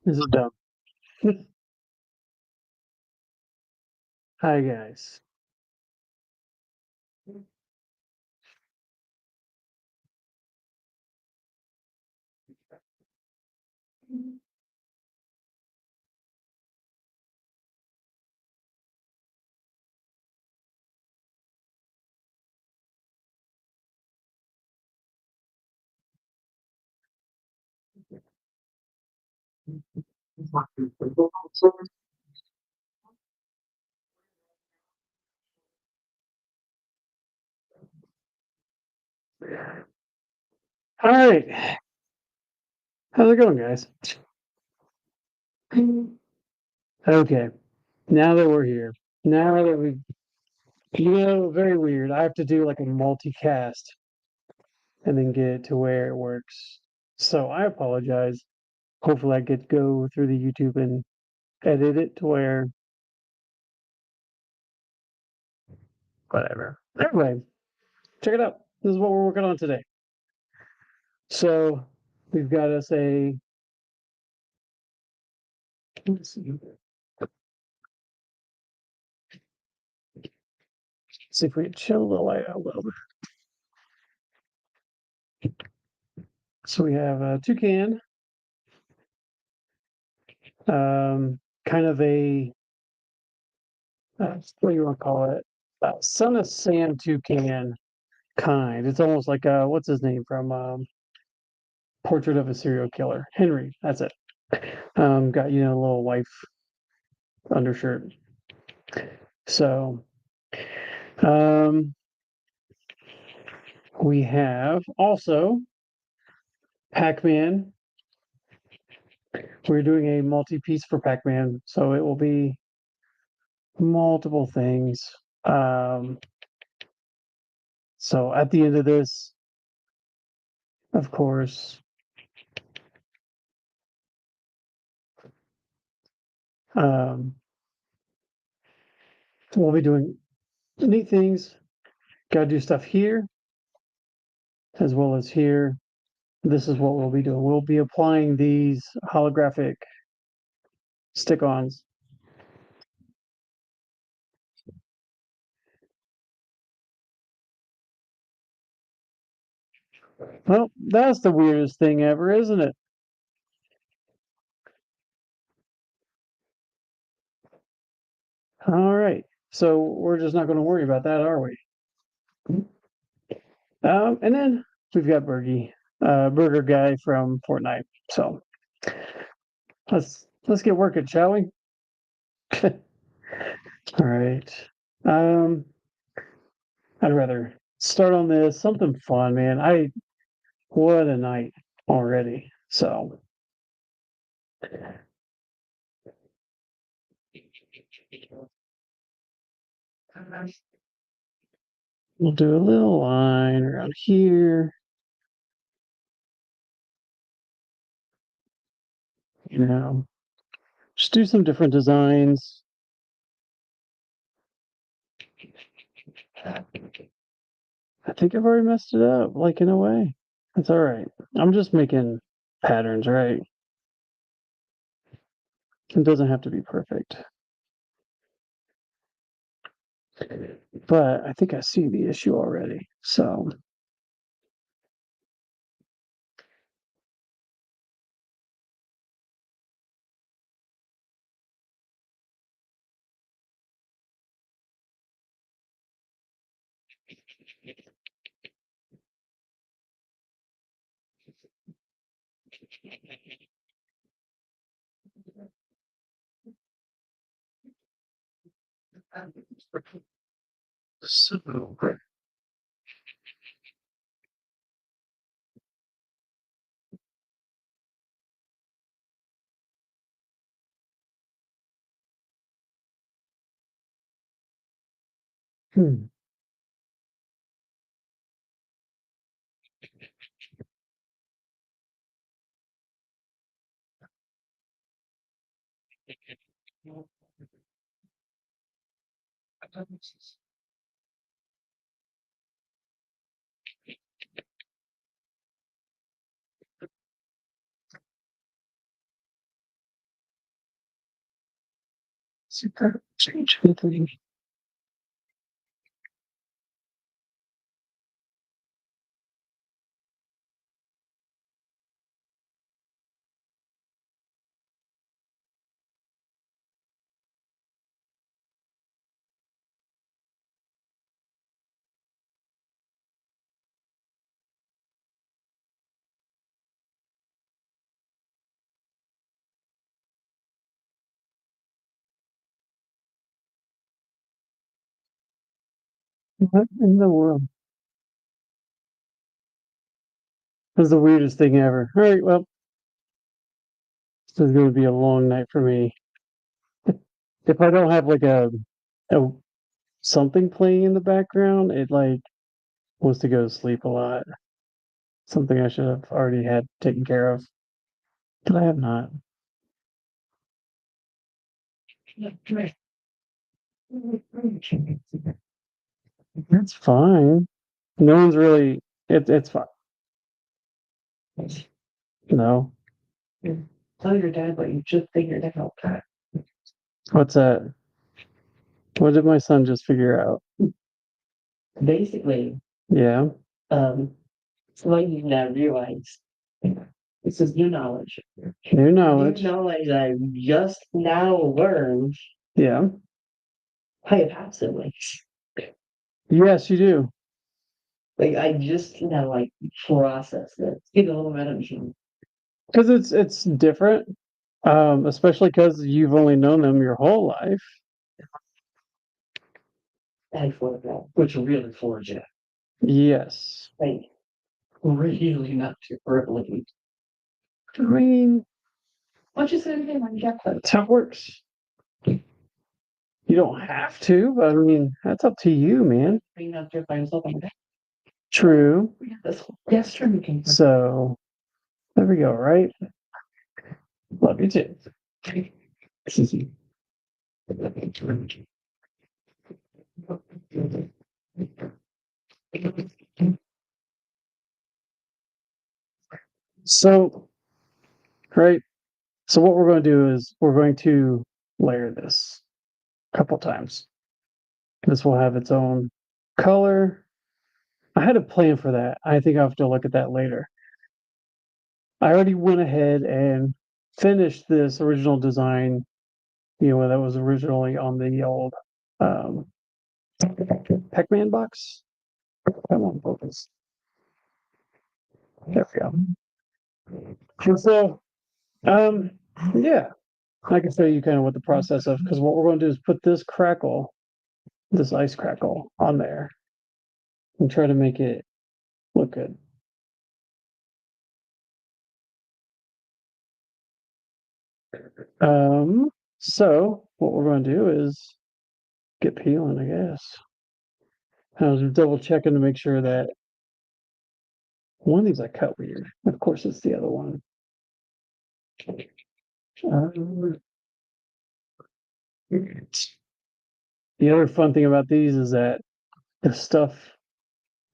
This is dumb. Hi, guys. All right. How's it going, guys? Okay. Now that we're here, now that very weird. I have to do like a multicast and then get it to where it works. So I apologize. Hopefully, I get to go through the YouTube and edit it to where whatever. Anyway, check it out. This is what we're working on today. So we've got us a. Let's see if we can chill the light out a little bit. So we have a toucan, kind of a what do you want to call it? Son of Sam toucan kind. It's almost like what's his name from Portrait of a Serial Killer? Henry. That's it. Got a little wife undershirt. So um, we have also Pac-Man. We're doing a multi-piece for Pac-Man, so it will be multiple things. Um, so at the end of this, of course, um, we'll be doing neat things. Got to do stuff here as well as here. This is what we'll be doing. We'll be applying these holographic stick-ons. Well, that's the weirdest thing ever, isn't it? All right. So we're just not going to worry about that, are we? And then we've got Bergie, Burger Guy from Fortnite. So let's get working, shall we? All right. Um, I'd rather start on this something fun, man. What a night already. So we'll do a little line around here. You know, just do some different designs. I think I've already messed it up, like in a way. That's all right. I'm just making patterns, right? It doesn't have to be perfect. But I think I see the issue already. So so hmm. Super change anything. What in the world? That's the weirdest thing ever. All right, well, this is going to be a long night for me. If I don't have like a something playing in the background, it like wants to go to sleep a lot. Something I should have already had taken care of, but I have not. It's fine. No one's really. It's fine. No. Tell your dad what you just figured out. What's that? What did my son just figure out? Basically, Yeah. it's what you now realize. This is new knowledge. New New knowledge. knowledge I just now learned. Yeah. I have half siblings. Yes, you do. Like I just now like process this. Get a little bit of machine. Because it's different. Especially because you've only known them your whole life. I for that, which really forged it. Yes. Like really not too early. I mean, What you said again when you got that? that's how it works. You don't have to, but I mean, that's up to you, man. Being out there by himself on that. True. This yesterday came from. So there we go, right? Love you too. So, right. So what we're going to do is we're going to layer this a couple times. This will have its own color. I had a plan for that. I think I'll have to look at that later. I already went ahead and finished this original design, that was originally on the old um, Pac-Man box. Come on, focus. There we go. And so, um, yeah, I can show you kind of what the process of, because what we're going to do is put this ice crackle on there and try to make it look good. So what we're going to do is get peeling, I guess. I was double checking to make sure that one of these I cut weird. Of course, it's the other one. Um, the other fun thing about these is that the stuff,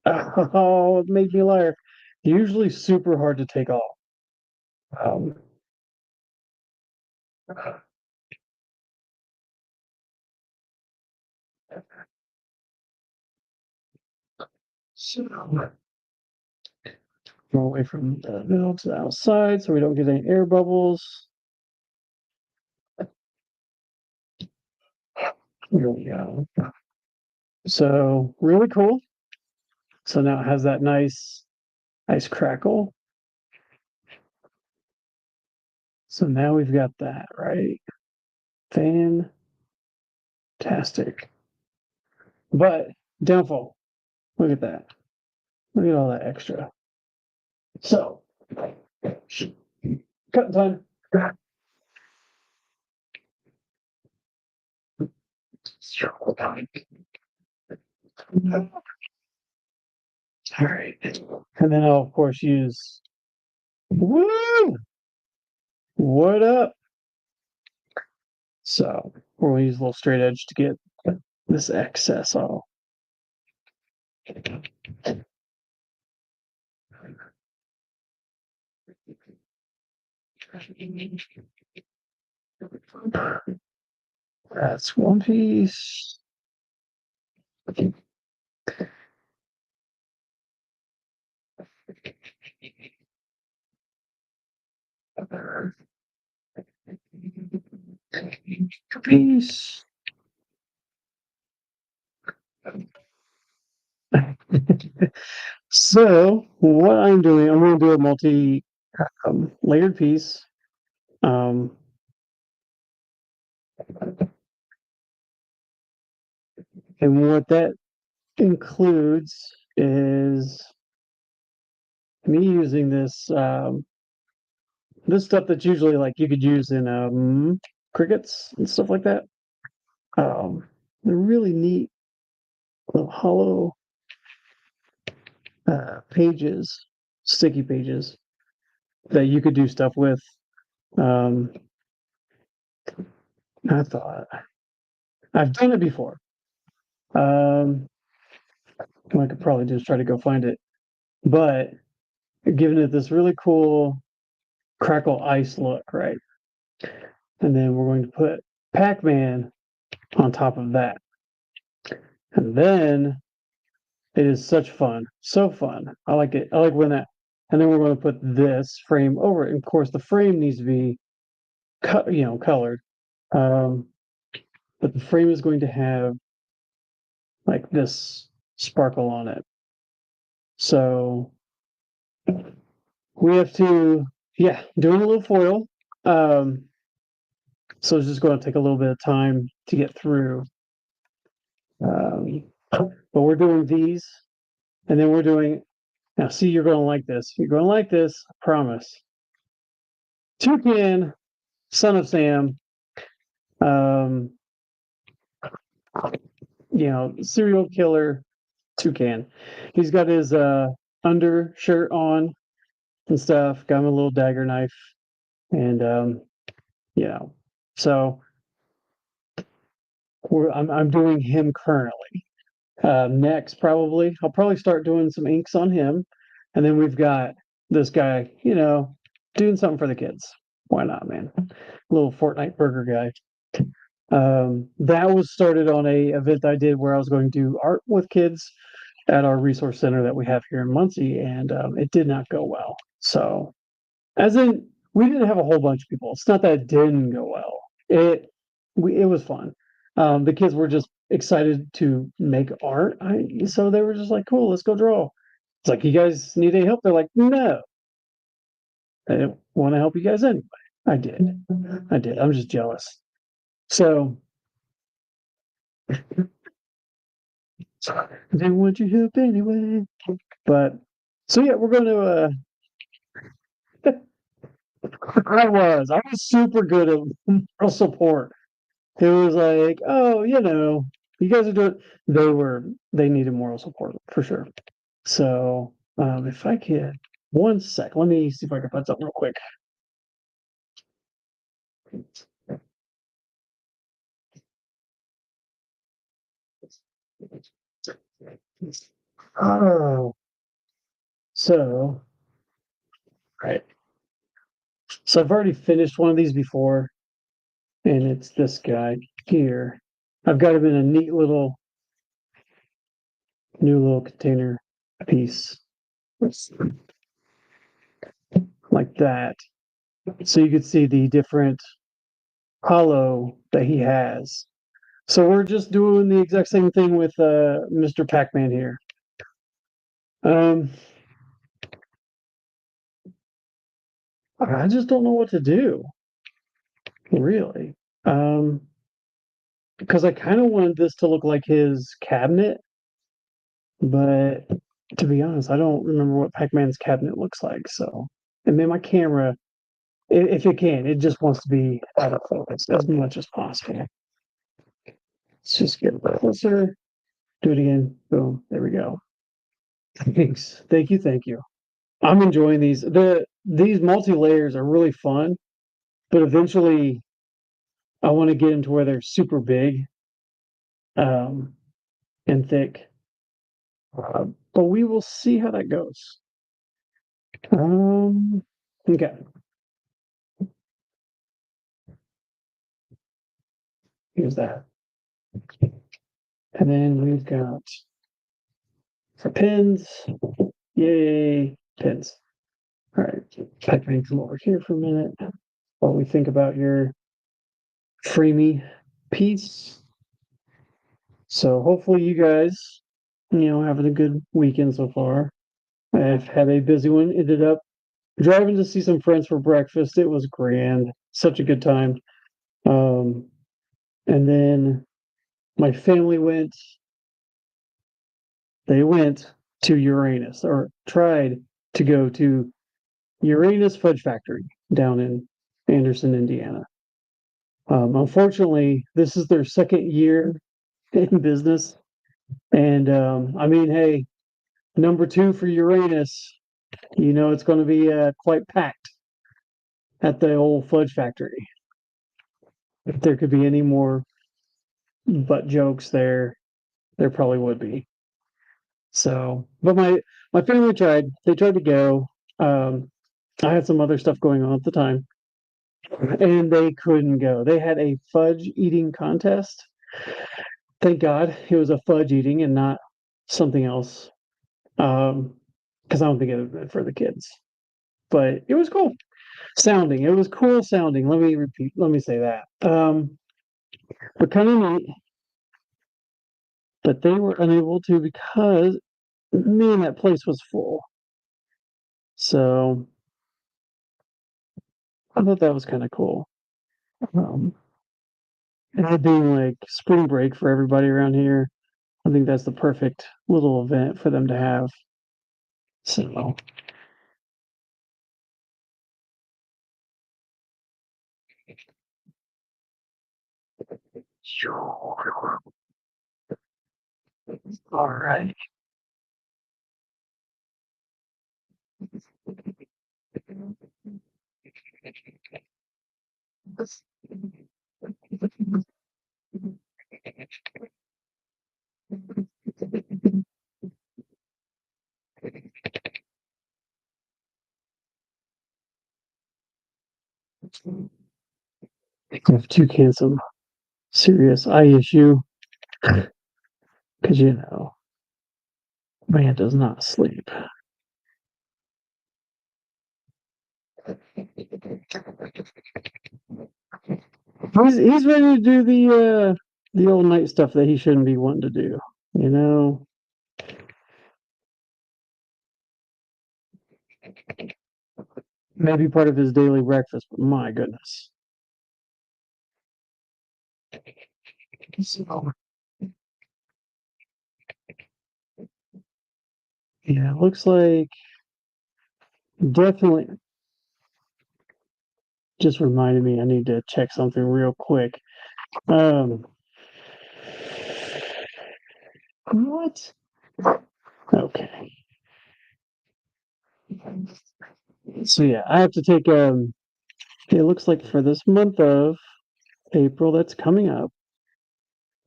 oh, it made me a liar. Usually super hard to take off. Um, so go away from the middle to the outside so we don't get any air bubbles. Here we go. So really cool. So now it has that nice crackle. So now we've got that, right? Fantastic. But downfall. Look at that. Look at all that extra. So cut time. All right. And then I'll of course use woo! What up? So we'll use a little straight edge to get this excess off. That's one piece. Piece. So what I'm doing, I'm going to do a multi layered piece. Um, and what that includes is me using this stuff that's usually like you could use in crickets and stuff like that. They're really neat little hollow pages, sticky pages that you could do stuff with. Um, I thought I've done it before. What I could probably do is try to go find it, but giving it this really cool crackle ice look, right? And then we're going to put Pac-Man on top of that. And then it is such fun, so fun. I like it. I like when that. And then we're going to put this frame over it. And of course, the frame needs to be, colored. Um, but the frame is going to have like this sparkle on it. So we have to, yeah, doing a little foil. Um, so it's just going to take a little bit of time to get through. But we're doing these, and then we're doing. Now, see, you're going to like this. You're going to like this. I promise. Toucan, Son of Sam. Um, serial killer Toucan. He's got his undershirt on and stuff. Got him a little dagger knife, and so I'm doing him currently. Next, probably I'll probably start doing some inks on him, and then we've got this guy, doing something for the kids. Why not, man? Little Fortnite burger guy. That was started on a event I did where I was going to do art with kids at our resource center that we have here in Muncie, and it did not go well. So, as in, we didn't have a whole bunch of people. It's not that it didn't go well. It was fun. The kids were just excited to make art, so they were just like, "Cool, let's go draw." It's like, "You guys need any help?" They're like, "No, I didn't want to help you guys anyway." I did. I did. I'm just jealous. So they want your help anyway. But so yeah, we're going to. I was super good at moral support. It was like, oh, you guys are doing. They needed moral support for sure. So if I could, one sec, let me see if I can find something real quick. Oh, so right. So I've already finished one of these before, and it's this guy here. I've got him in a neat little new little container piece like that. So you could see the different hollow that he has. So we're just doing the exact same thing with Mr. Pac-Man here. Um, I just don't know what to do, really. Um, because I kind of wanted this to look like his cabinet, but to be honest, I don't remember what Pac-Man's cabinet looks like. So, and then my camera, if it can, it just wants to be out of focus as much as possible. Let's just get a little closer. Do it again. Boom. There we go. Thanks. Thank you. Thank you. I'm enjoying these. These multi layers are really fun, but eventually I want to get them to where they're super big um, and thick. But we will see how that goes. Okay. Use that. And then we've got for pins. Yay, pins. All right, Pac-Man, come over here for a minute while we think about your Freemy piece. So hopefully you guys, having a good weekend so far. I've had a busy one. Ended up driving to see some friends for breakfast. It was grand. Such a good time. Um, and then my family they went to Uranus or tried to go to Uranus Fudge Factory down in Anderson, Indiana. Unfortunately, this is their second year in business. And I mean, hey, number two for Uranus, it's going to be quite packed at the old Fudge Factory. If there could be any more butt jokes there, there probably would be. So, but my family tried. They tried to go. Um, I had some other stuff going on at the time, and they couldn't go. They had a fudge eating contest. Thank God it was a fudge eating and not something else. Because I don't think it was meant for the kids. But it was cool sounding. It was cool sounding. Let me repeat. Let me say that. But kind of neat. But they were unable to because man, that place was full. So I thought that was kind of cool. Um, and it being like spring break for everybody around here, I think that's the perfect little event for them to have. So all right. I have Toucan some serious eye issue because man does not sleep. He's ready to do the old night stuff that he shouldn't be wanting to do. You know, maybe part of his daily breakfast, but my goodness. So, yeah, it looks like definitely just reminded me I need to check something real quick. Um, what? Okay. So yeah, I have to take it looks like for this month of April that's coming up.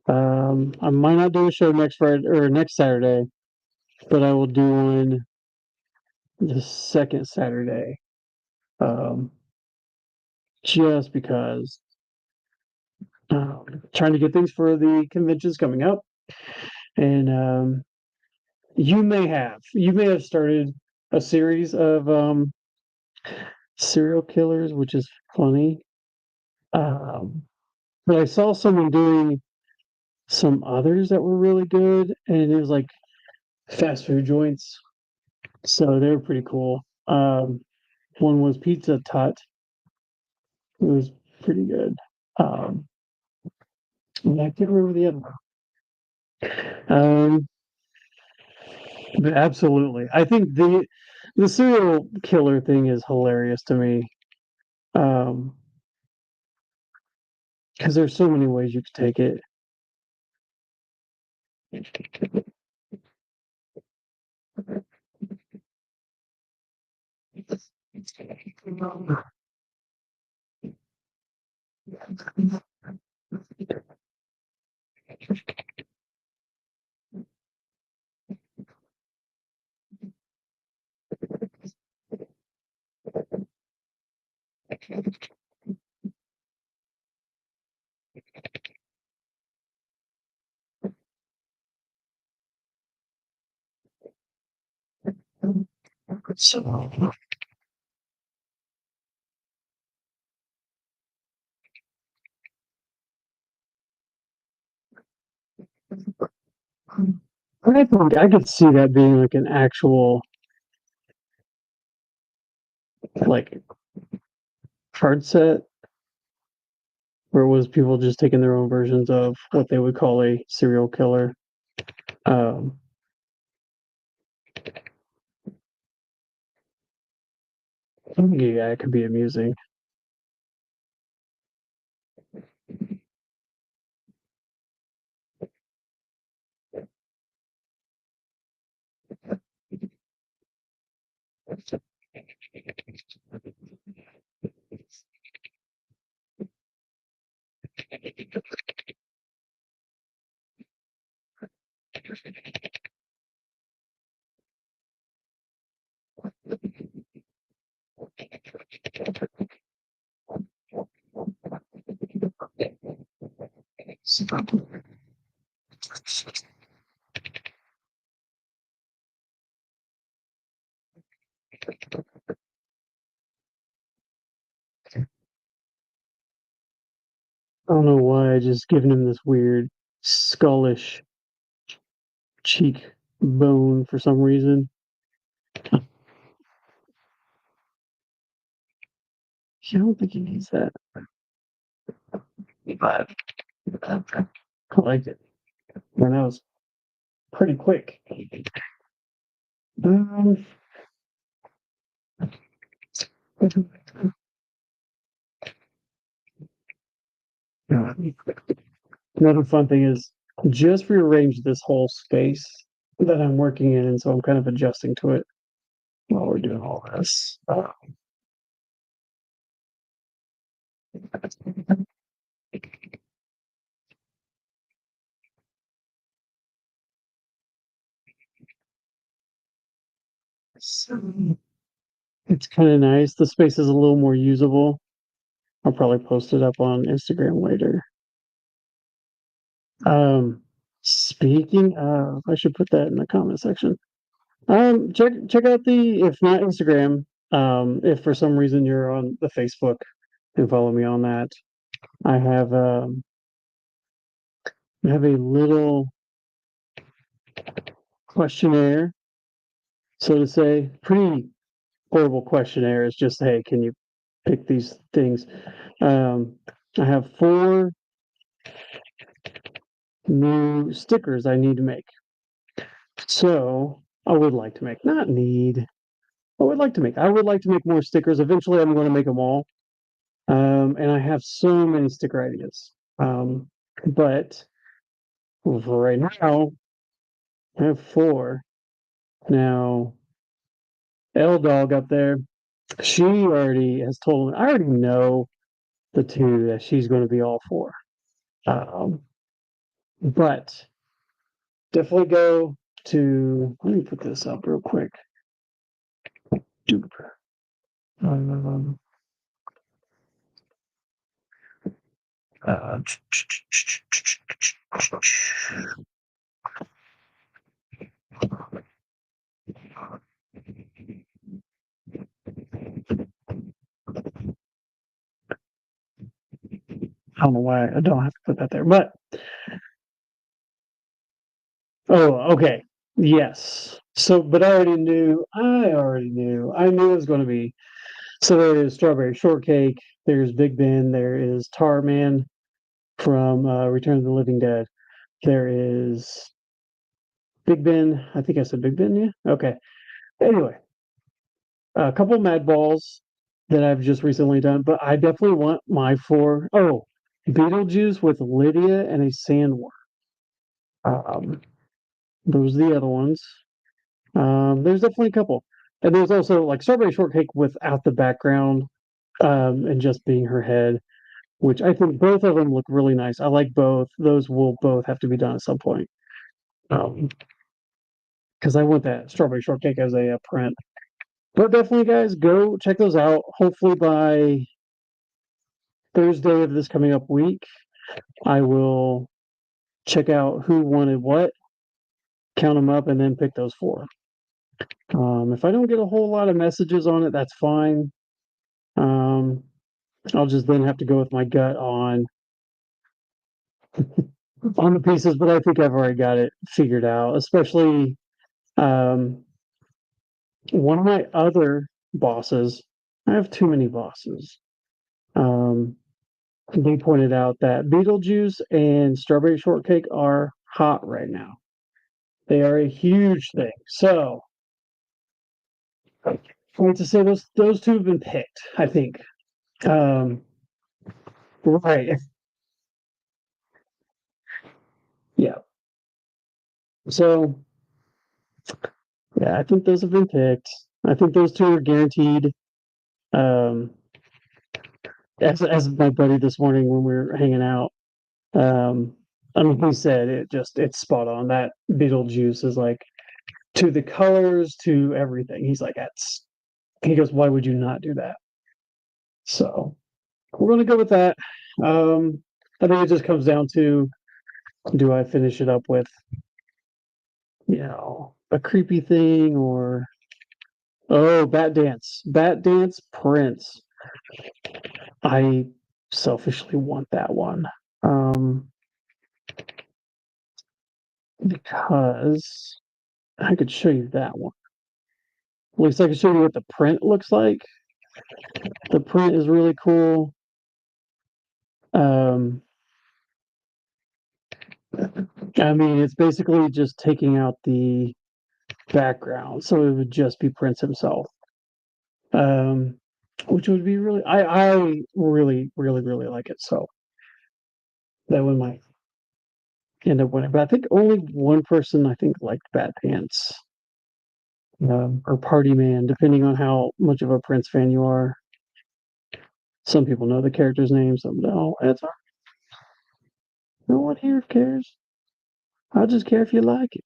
I might not do a show next Friday or next Saturday, but I will do one the second Saturday. Um, just because trying to get things for the conventions coming up. And you may have started a series of serial killers, which is funny. Um, but I saw someone doing some others that were really good, and it was like fast food joints, so they were pretty cool. One was Pizza Tut. It was pretty good. Um, and I can't remember the other one. But absolutely, I think the serial killer thing is hilarious to me. Um, because there's so many ways you could take it. So, I could see that being like an actual like card set where it was people just taking their own versions of what they would call a serial killer. Um, yeah, it could be amusing. I don't know why I just given him this weird skullish cheek bone for some reason. I don't think he needs that. But I liked it. And that was pretty quick. Um, another fun thing is just rearrange this whole space that I'm working in, and so I'm kind of adjusting to it while we're doing all this. So it's kind of nice. The space is a little more usable. I'll probably post it up on Instagram later. Speaking of, I should put that in the comment section. Check out the, if not Instagram, if for some reason you're on the Facebook and follow me on that. I have a little questionnaire, so to say, pretty horrible questionnaire. It's just, hey, can you pick these things? I have 4 new stickers I need to make. So I would like to make, not need, I would like to make. I would like to make more stickers. Eventually, I'm going to make them all. And I have so many sticker ideas. But for right now, I have 4. Now, L Dog up there, she already has told me, I already know the 2 that she's going to be all for. But definitely go to, let me put this up real quick. Um, uh, I don't know why I don't have to put that there, but oh, okay. Yes. So, but I knew it was going to be. So there is Strawberry Shortcake, there's Big Ben, there is Tar Man from Return of the Living Dead. There is Big Ben. I think I said Big Ben, yeah. Okay. Anyway, a couple Mad Balls that I've just recently done, but I definitely want my 4. Oh, Beetlejuice with Lydia and a sandworm. Um, those are the other ones. There's definitely a couple. And there's also like Strawberry Shortcake without the background, and just being her head, which I think both of them look really nice. I like both. Those will both have to be done at some point. Because I want that Strawberry Shortcake as a print. But definitely, guys, go check those out. Hopefully by Thursday of this coming up week, I will check out who wanted what, count them up, and then pick those 4. If I don't get a whole lot of messages on it, that's fine. Um, I'll just then have to go with my gut on the pieces, but I think I've already got it figured out, especially um, one of my other bosses. I have too many bosses. Um, they pointed out that Beetlejuice and Strawberry Shortcake are hot right now. They are a huge thing. So, I want to say those two have been picked, I think. Um, right. Yeah. So, yeah, I think those have been picked. I think those two are guaranteed. Um, as my buddy this morning when we were hanging out, um, I mean, he said it's spot on. That Beetlejuice is like to the colors, to everything. He's like, he goes, why would you not do that? So we're gonna go with that. I think it just comes down to, do I finish it up with, a creepy thing, or oh, Bat Dance Prince. I selfishly want that one. Um, because I could show you that one. At least I can show you what the print looks like. The print is really cool. Um, I mean, it's basically just taking out the background, so it would just be Prince himself. Um, which would be really, I really, really, really like it. So that one might end up winning. But I think only one person I think liked Bad Pants, or Party Man, depending on how much of a Prince fan you are. Some people know the character's name, some don't. It's all right. No one here cares. I just care if you like it.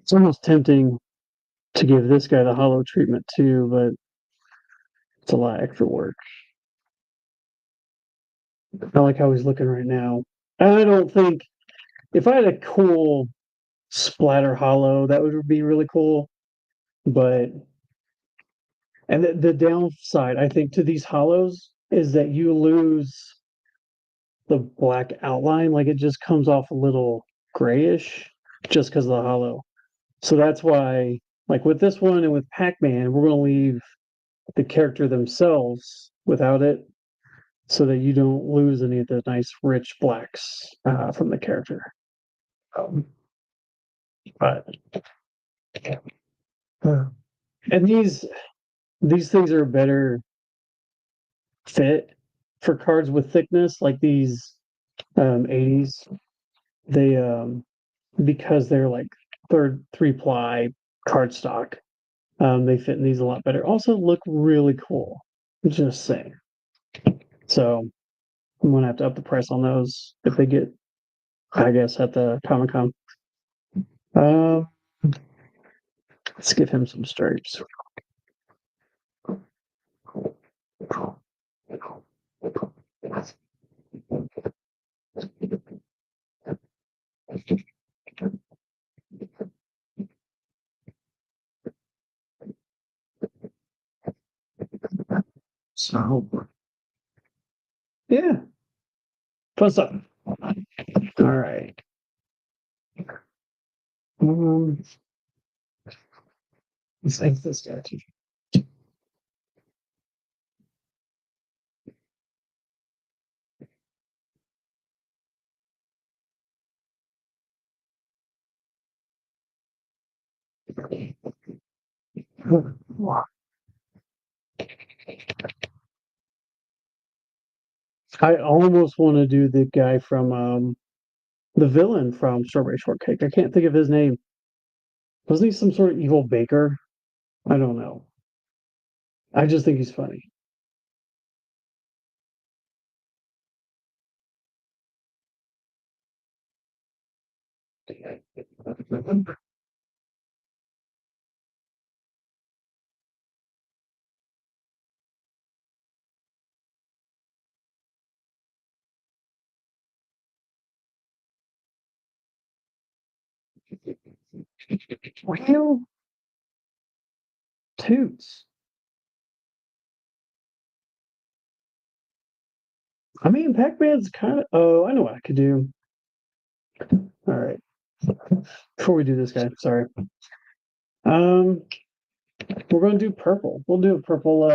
It's almost tempting to give this guy the hollow treatment too, but it's a lot of extra work. I like how he's looking right now. I don't think, if I had a cool splatter hollow, that would be really cool. But and the downside, I think, to these hollows is that you lose the black outline. Like it just comes off a little grayish just because of the hollow. So that's why, like with this one and with Pac-Man, we're gonna leave the character themselves without it, so that you don't lose any of the nice rich blacks from the character. Um, but uh, and these things are a better fit for cards with thickness, like these 80s. They because they're like three ply cardstock. They fit in these a lot better. Also look really cool. Just saying. So I'm gonna have to up the price on those if they get, I guess, at the Comic Con. Um, let's give him some stripes. So yeah, fun stuff. All right. Um, let's thank this guy too. I almost want to do the guy from the villain from Strawberry Shortcake. I can't think of his name. Wasn't he some sort of evil baker? I don't know. I just think he's funny. Well, toots. I mean, Pac-Man's kind of. Oh, I know what I could do. All right. Before we do this, guy, sorry. Um, we're gonna do purple. We'll do a purple.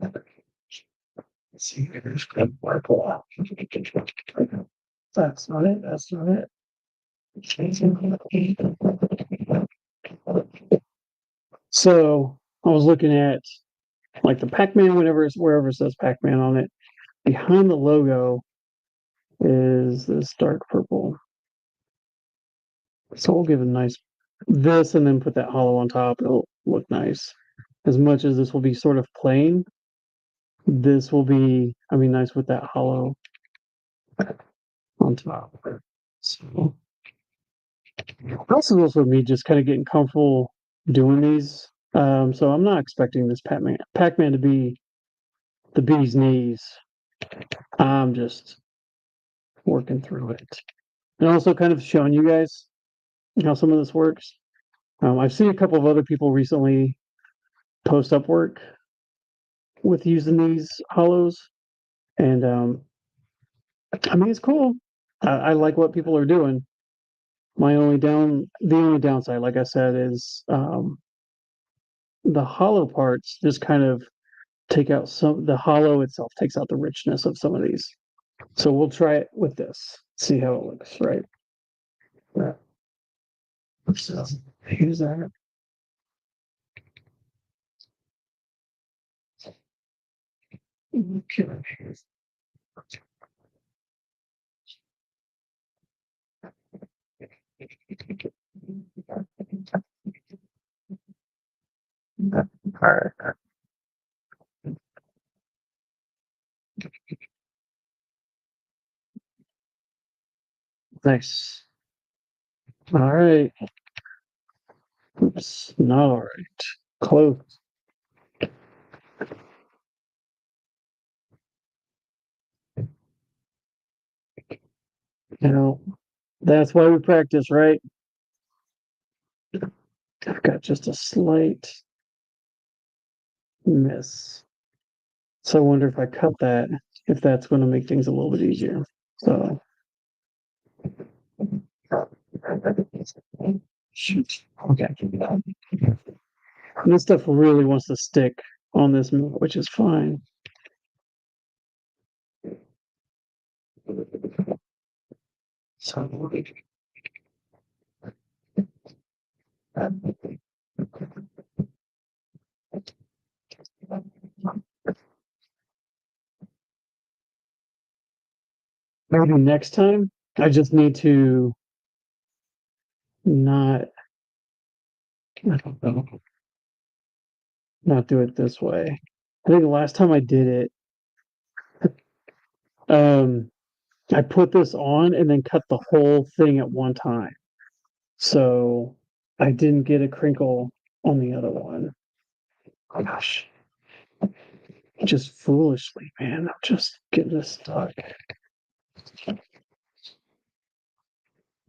Let's see. Here's purple. That's not it. That's not it. So I was looking at like the Pac-Man, wherever it says Pac-Man on it. Behind the logo is this dark purple. So we'll give it a nice this and then put that hollow on top. It'll look nice. As much as this will be sort of plain, this will be, I mean, nice with that hollow on top. So this is also me just kind of getting comfortable doing these. So I'm not expecting this Pac-Man to be the bee's knees. I'm just working through it. And also kind of showing you guys how some of this works. I've seen a couple of other people recently post up work with using these hollows, and I mean it's cool. I like what people are doing. The only downside, like I said, is the hollow parts just kind of take out some. The hollow itself takes out the richness of some of these. So we'll try it with this. See how it looks. Right. Yeah. So use that. Okay. Alright. Nice. All right. Oops. Not all right. Close. You know, that's why we practice, right? I've got just a slight miss. So I wonder if I cut that, if that's going to make things a little bit easier. So, shoot. Okay. And this stuff really wants to stick on this move, which is fine. So, maybe next time I just need to not, I don't know, not do it this way. I think the last time I did it, um, I put this on and then cut the whole thing at one time. So I didn't get a crinkle on the other one. Gosh. Just foolishly, man. I'm just getting this stuck.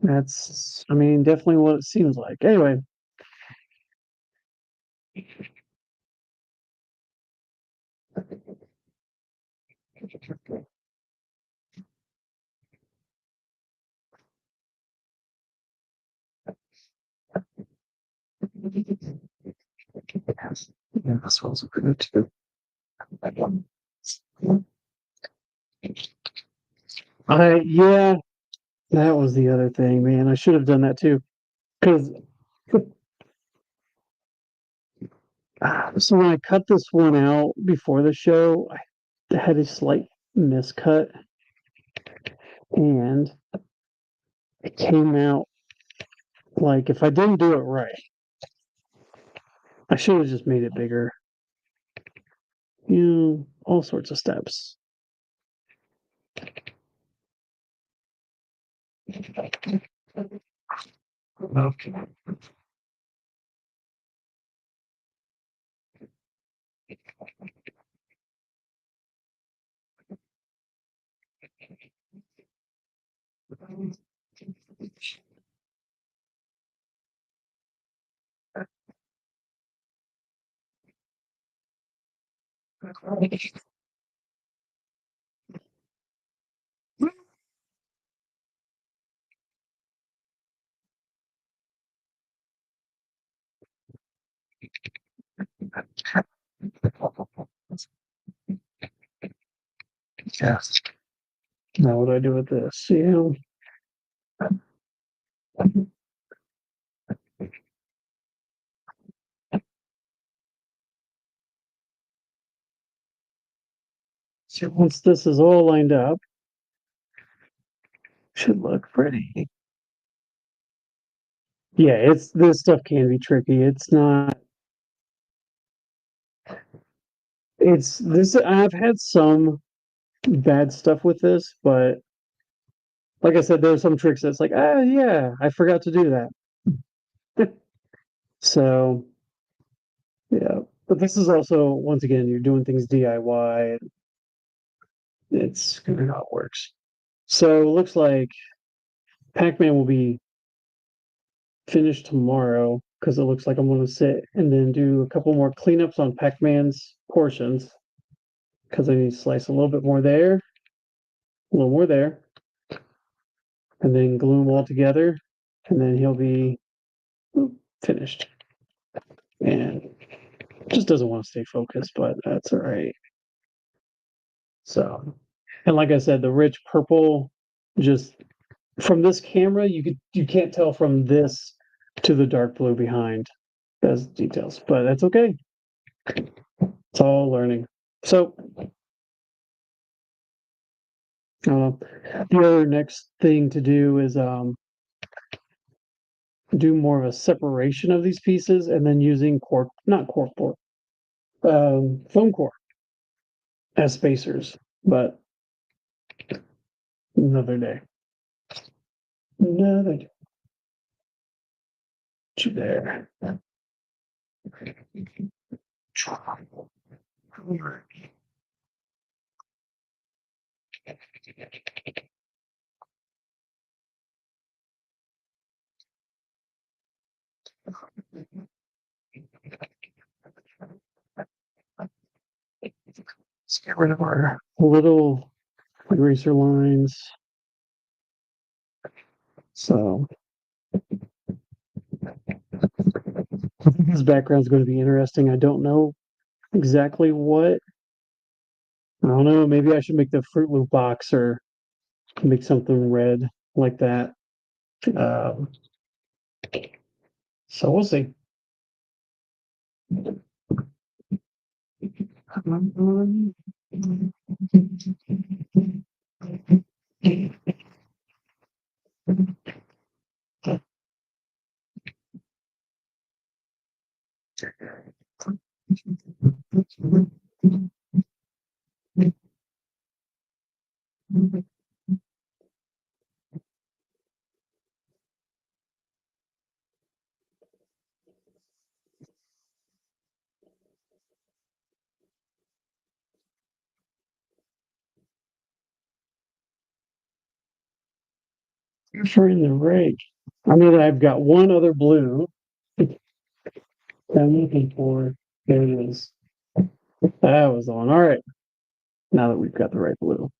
That's, I mean, definitely what it seems like. Anyway, yeah, this one's good too. Yeah, that was the other thing, man. I should have done that too. Because so when I cut this one out before the show, I had a slight miscut and it came out like if I didn't do it right, I should have just made it bigger. You know, all sorts of steps. Okay. Yes. Now what do I do with this? So once this is all lined up, should look pretty. Yeah, this stuff can be tricky. It's not. It's this. I've had some bad stuff with this, but like I said, there's some tricks that's like, ah, yeah, I forgot to do that. So yeah, but this is also once again you're doing things DIY. It's kind of how it works. So it looks like Pac-Man will be finished tomorrow because it looks like I'm going to sit and then do a couple more cleanups on Pac-Man's portions because I need to slice a little bit more there, a little more there, and then glue them all together, and then he'll be finished. And just doesn't want to stay focused, but that's all right. So, and like I said, the rich purple, just from this camera, you can't tell from this to the dark blue behind those details, but that's okay. It's all learning. So, the other next thing to do is do more of a separation of these pieces, and then using not cork board, foam core as spacers. But another day. Another day. There. Let's get rid of our little eraser lines. So this background is going to be interesting. I don't know exactly what. I don't know. Maybe I should make the Fruit Loop box or make something red like that. Um, so we'll see. For in the rig. I mean, I've got one other blue that I'm looking for. There it is. That was on. All right. Now that we've got the right blue.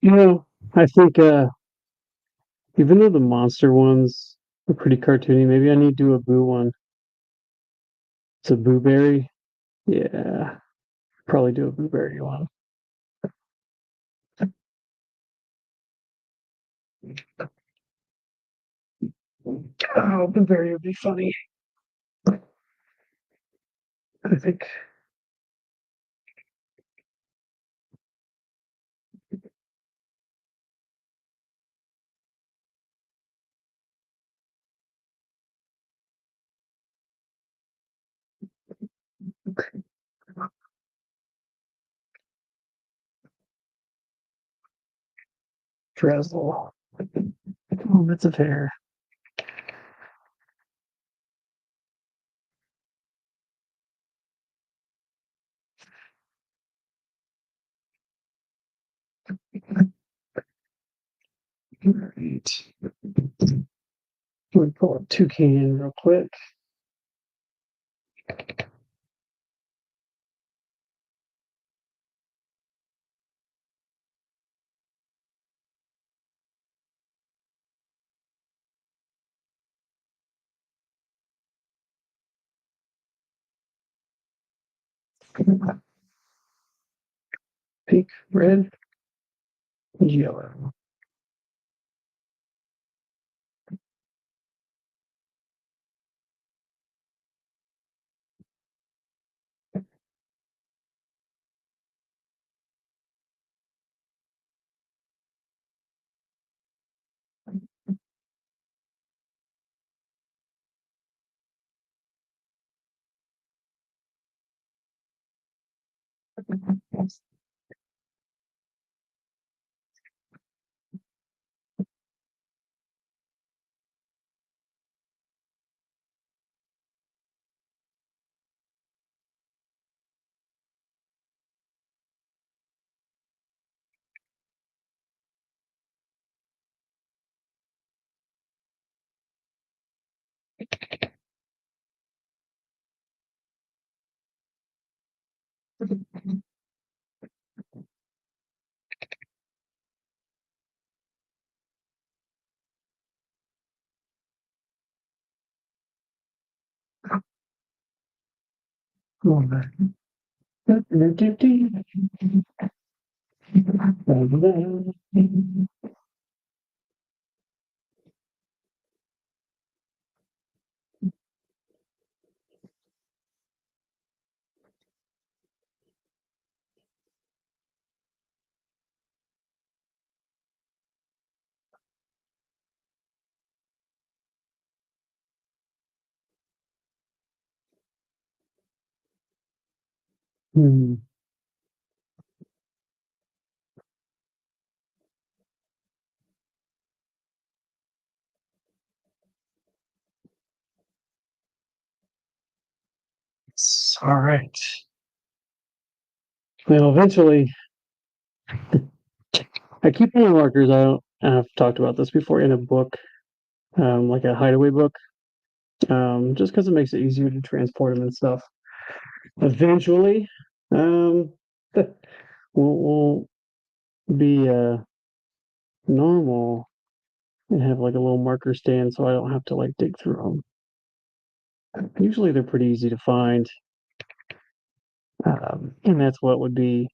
You know, I think even though the monster ones are pretty cartoony, maybe I need to do a Boo one. It's a Boo Berry. Yeah, probably do a Boo Berry one. Oh, Boo Berry would be funny. I think. Drizzle. Oh, that's a fair. Right. Let me pull up Toucan real quick. Pink, red, yellow. Oh, Hmm. All right. Well, eventually, I keep my markers. I've talked about this before in a book, like a hideaway book, just because it makes it easier to transport them and stuff. Eventually, um, we'll be normal and have like a little marker stand, so I don't have to like dig through them. Usually, they're pretty easy to find, and that's what would be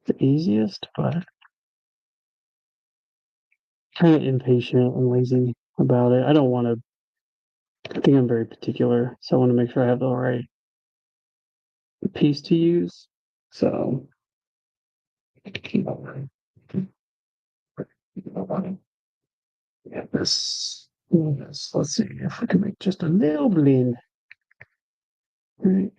the easiest, but kind of impatient and lazy about it. I don't want to. I think I'm very particular, so I want to make sure I have the right piece to use. So, yeah, let's see if we can make just a little blend. Right.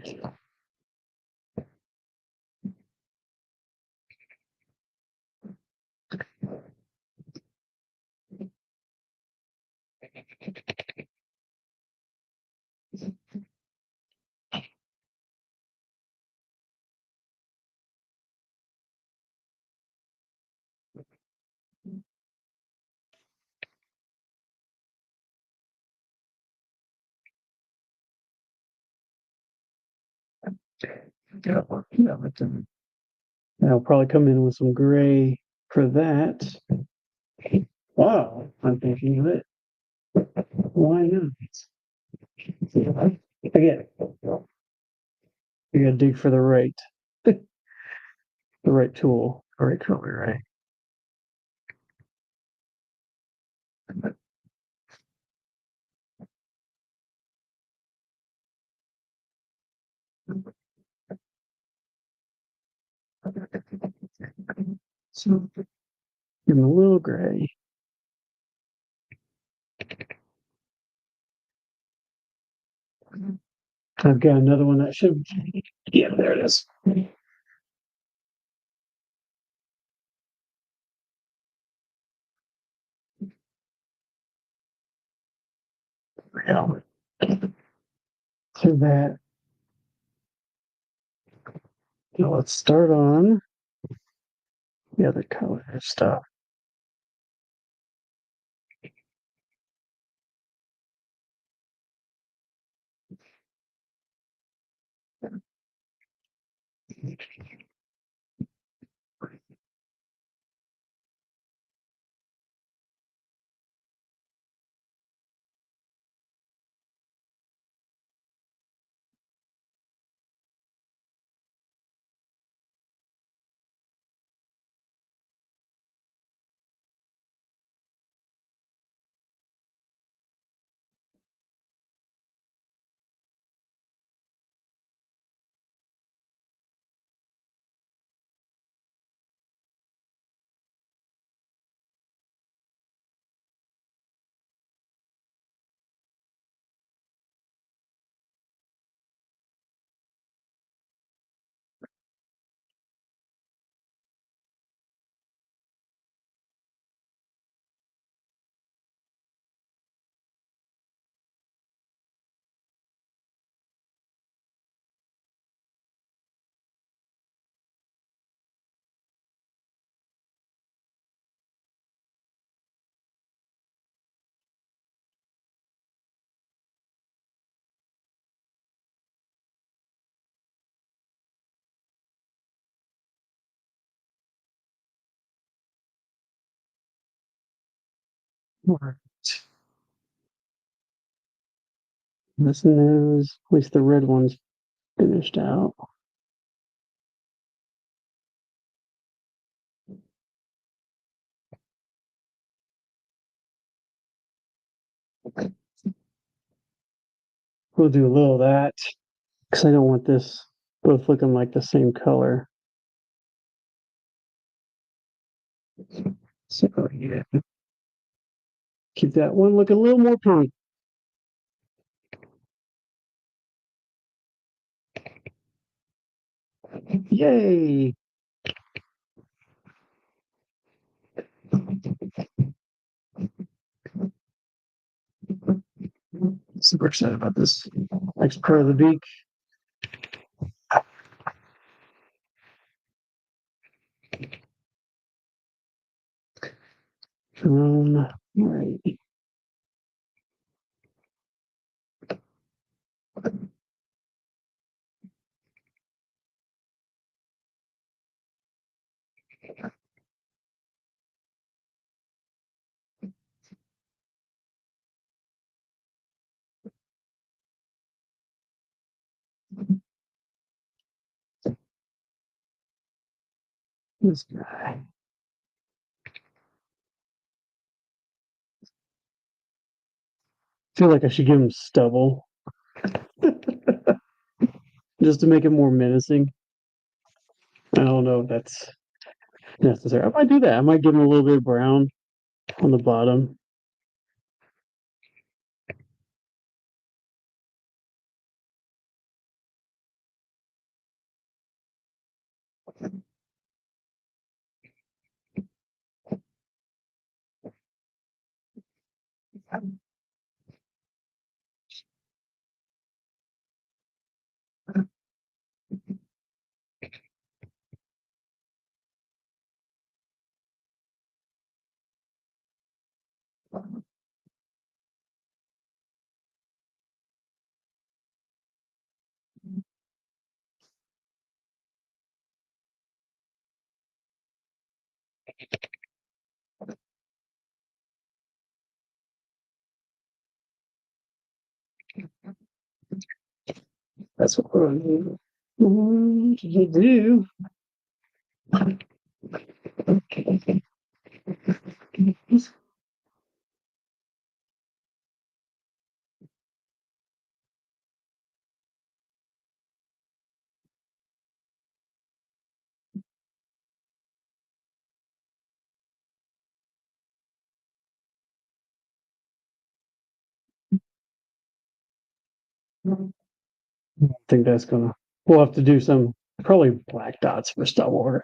And I'll probably come in with some gray for that. Wow, I'm thinking of it. Why not? Again, you gotta dig for the right tool, the right color, right? So give them a little gray. I've got another one that should, yeah, there it is. Yeah. So that, now let's start on the other color stuff. Right. This nose, at least the red one's finished out. We'll do a little of that because I don't want this both looking like the same color. So yeah, keep that one looking a little more pink. Yay! Super excited about this next part of the beak. Right. This guy. I feel like I should give him stubble just to make it more menacing. I don't know if that's necessary. I might do that. I might give him a little bit of brown on the bottom. That's what we're gonna do. Okay. I think that's gonna. We'll have to do some probably black dots for stubble.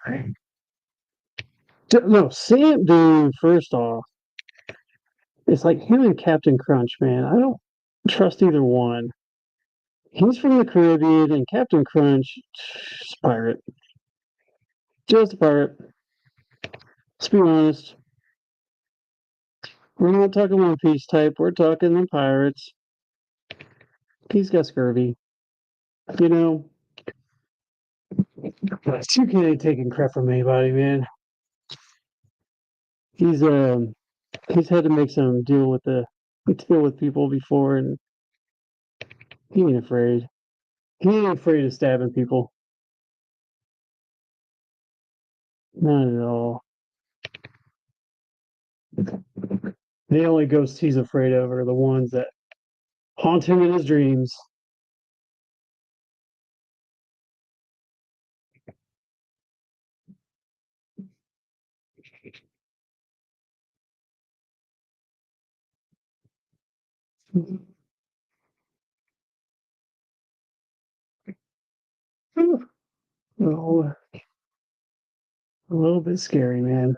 No, Sam, dude. First off, it's like him and Captain Crunch, man. I don't trust either one. He's from the Caribbean, and Captain Crunch, is a pirate. Just a pirate. Let's be honest. We're not talking One Piece type. We're talking the pirates. He's got scurvy. You know, Toucan ain't taking crap from anybody, man. He's he's had to make some deal with people before, and he ain't afraid. He ain't afraid of stabbing people. Not at all. The only ghosts he's afraid of are the ones that haunt him in his dreams. Oh, a little bit scary, man.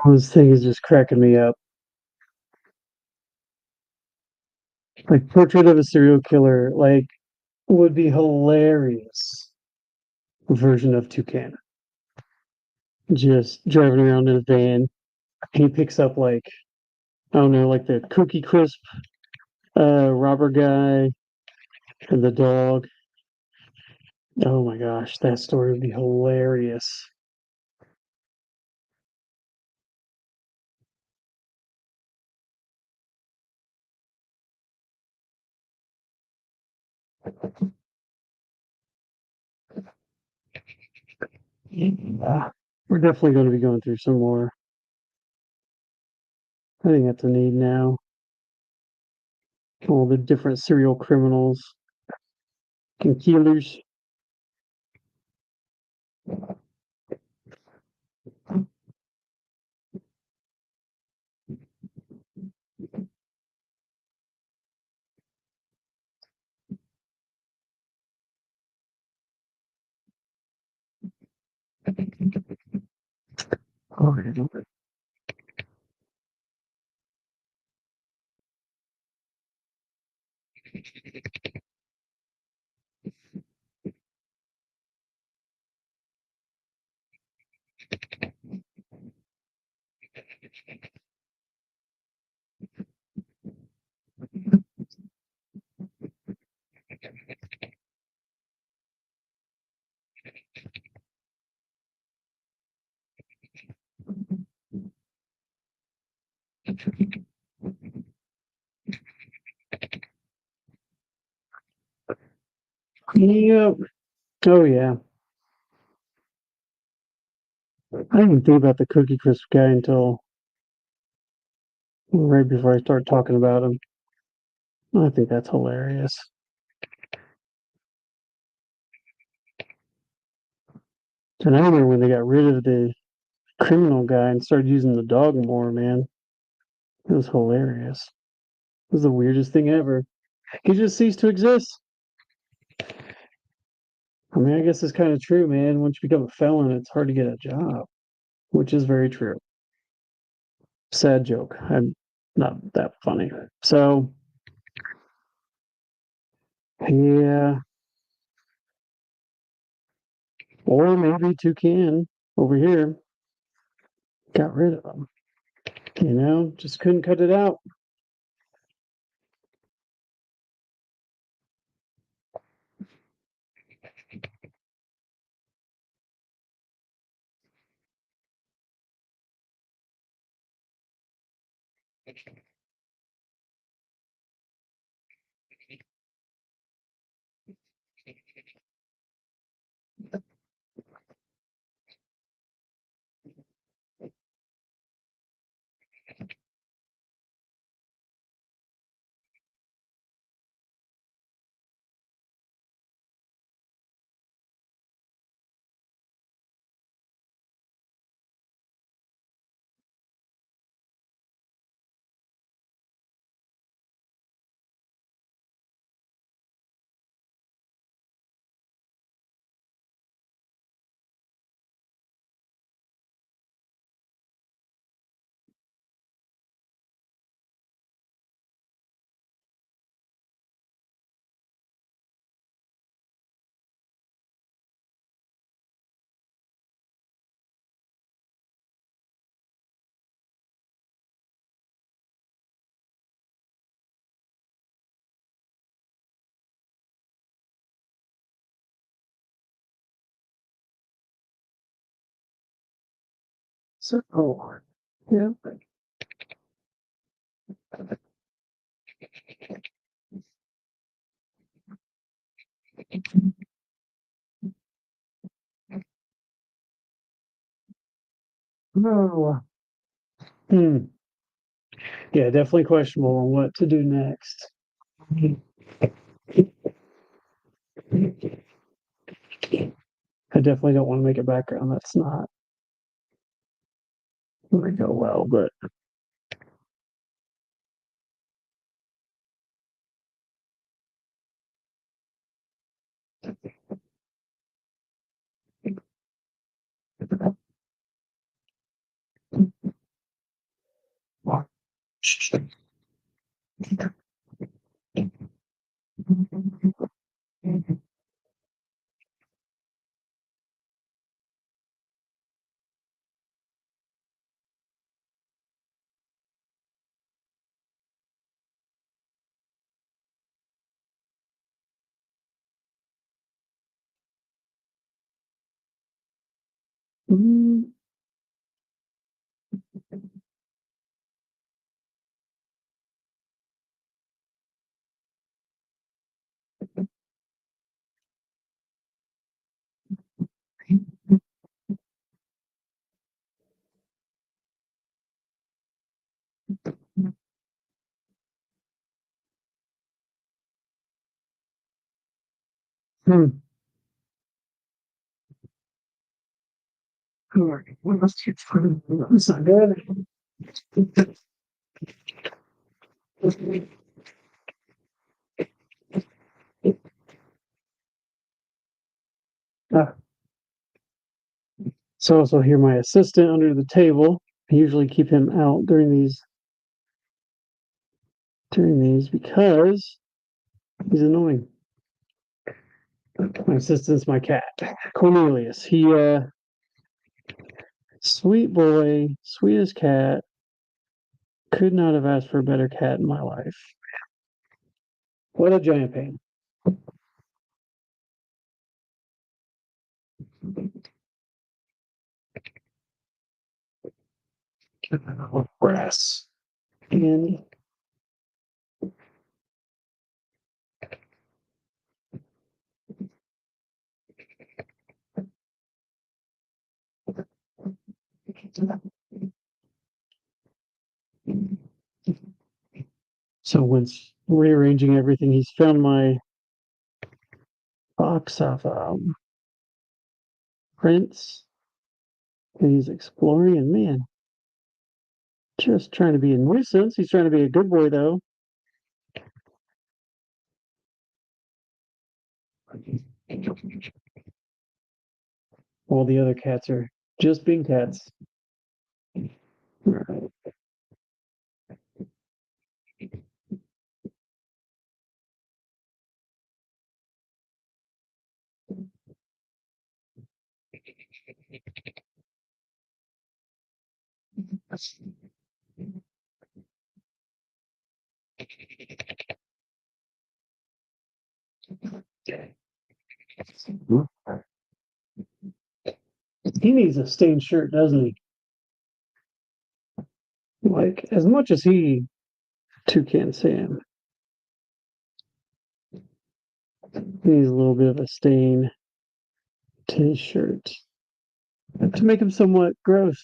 This thing is just cracking me up. Like Portrait of a Serial Killer, like would be hilarious version of Toucan. Just driving around in a van. He picks up like I don't know, like the Cookie Crisp robber guy and the dog. Oh my gosh, that story would be hilarious. We're definitely going to be going through some more. I think that's a need now. All the different serial criminals and killers. Oh, yep. Oh yeah. I didn't even think about the Cookie Crisp guy until right before I started talking about him. I think that's hilarious. And I remember when they got rid of the criminal guy and started using the dog more, man. It was hilarious. It was the weirdest thing ever. He just ceased to exist. I mean, I guess it's kind of true, man. Once you become a felon, it's hard to get a job, which is very true. Sad joke. I'm not that funny. So, yeah. Or maybe Toucan over here got rid of him. Just couldn't cut it out. So, yeah. Oh. Hmm. Yeah, definitely questionable on what to do next. I definitely don't want to make a background that's not going to go well, but mm, Hmm. Alright, what else do you That's not good. Ah, so also hear my assistant under the table. I usually keep him out during these because he's annoying. My assistant's my cat, Cornelius. Sweet boy, sweetest cat. Could not have asked for a better cat in my life. What a giant pain. Grass. And so once rearranging everything, he's found my box of prints and he's exploring. And man, just trying to be a nuisance. He's trying to be a good boy, though. All the other cats are just being cats. He needs a stained shirt, doesn't he? Like, as much as he Toucan Sam needs a little bit of a stain to his shirt to make him somewhat gross.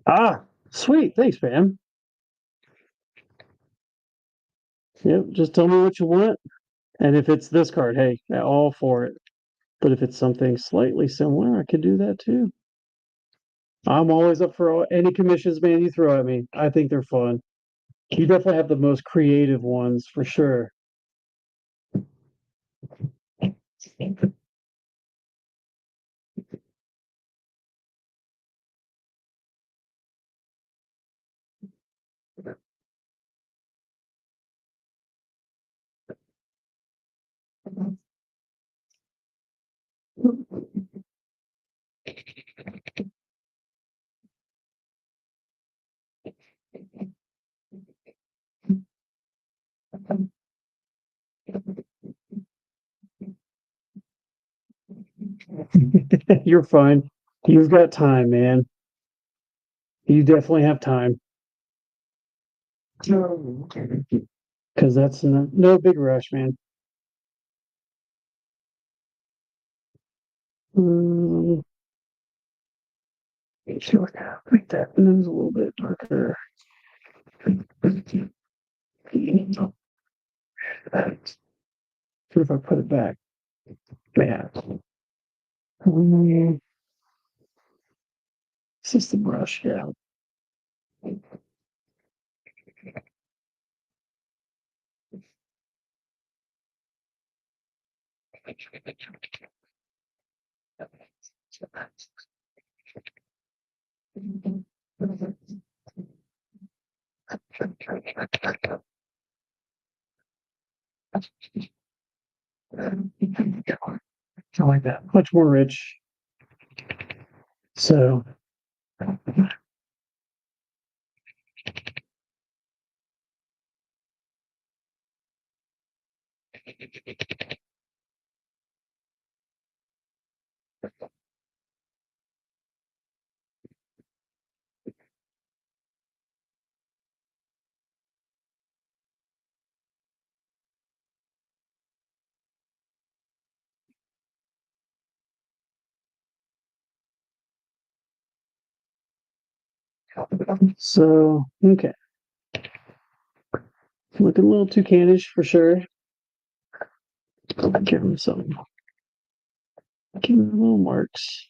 Ah, sweet. Thanks, man. Yep, just tell me what you want. And if it's this card, hey, all for it. But if it's something slightly similar, I could do that too. I'm always up for any commissions, man, you throw at me. I think they're fun. You definitely have the most creative ones for sure. You're fine. You've got time, man. You definitely have time. Because that's no big rush, man. Um, sure, make that nose a little bit darker. What if I put it back? Yeah. It's just the brush, yeah. I like that. Much more rich. So So, okay. Looking a little too canish for sure. Give him some. Give him little marks.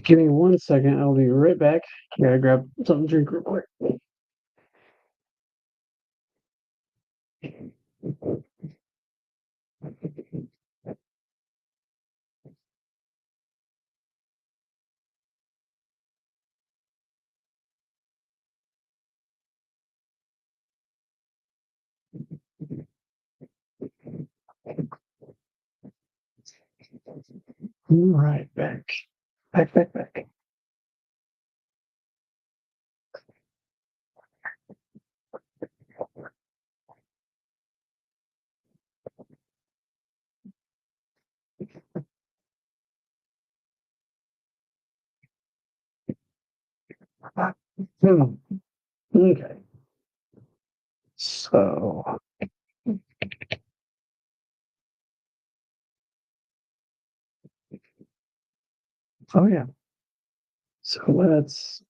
Give me 1 second. I'll be right back. Gotta grab something to drink real quick. All right, back. Back. Hmm. Okay. So, oh yeah. So let's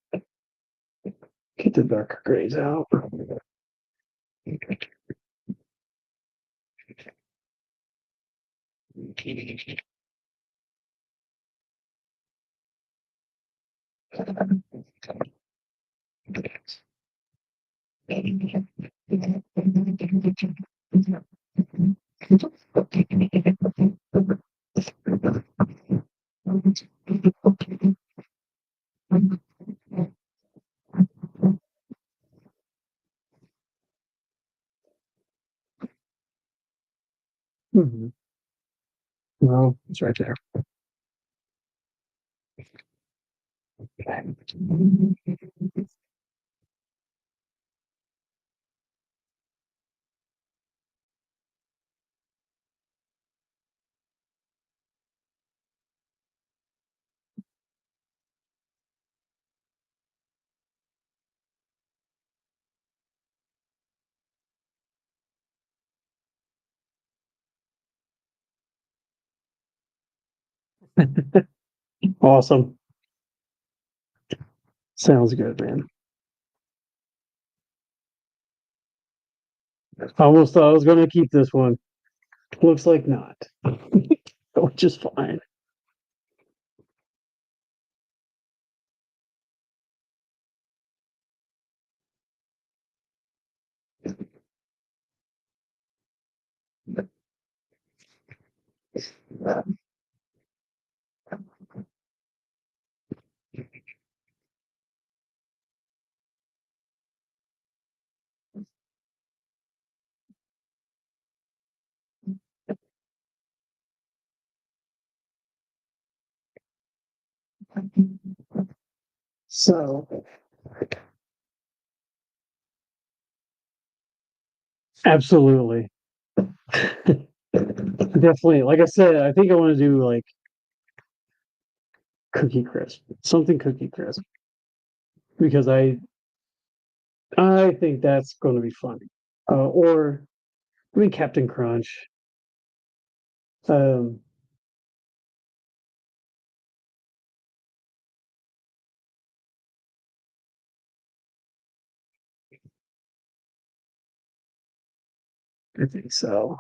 get the darker grays out. Mhm. No, it's right there. Awesome. Sounds good, man. I almost thought I was going to keep this one. Looks like not, which is fine. So, absolutely. Definitely. Like I said, I think I want to do like Cookie Crisp, something Cookie Crisp, because I think that's going to be funny. Or I mean Captain Crunch. Um, I think so.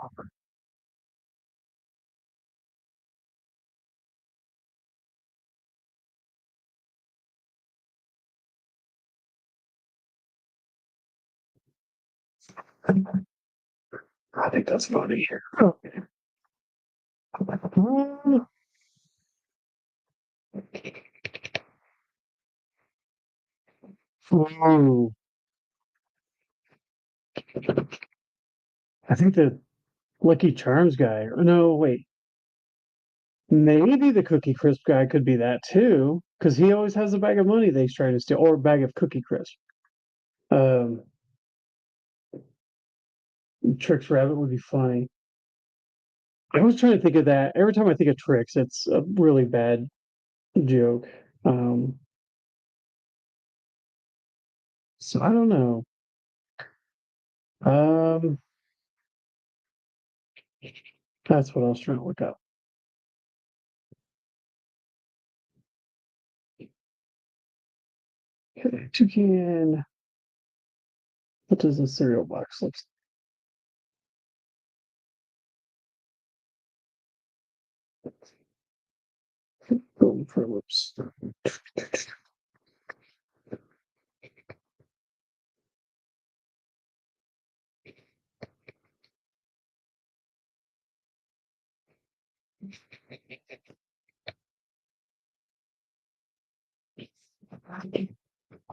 I think that's funny. Okay. Ooh, I think the Lucky Charms guy. Or no, wait. Maybe the Cookie Crisp guy could be that too, because he always has a bag of money they try to steal, or a bag of Cookie Crisp. Um, Tricks Rabbit would be funny. I was trying to think of that. Every time I think of Tricks, it's a really bad joke. Um, so I don't know. Um, that's what I was trying to look up. Okay, toucan. What does the cereal box look like? Golden Fruit Loops.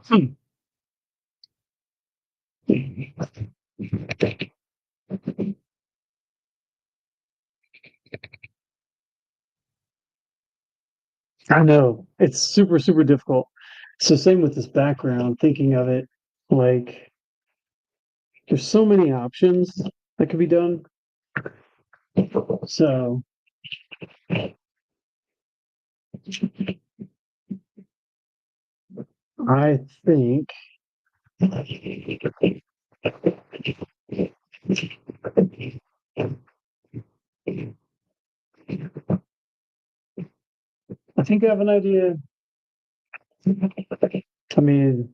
Hmm. I know it's super, super difficult. So same with this background, thinking of it like there's so many options that could be done. So I think I think I have an idea. I mean,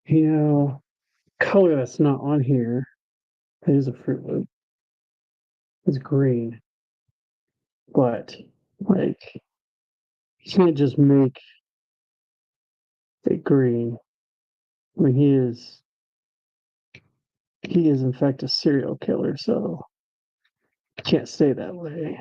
you know, color that's not on here is a Fruit Loop. It's green, but like you can't just make it green. I mean, he is in fact a serial killer, so can't stay that way.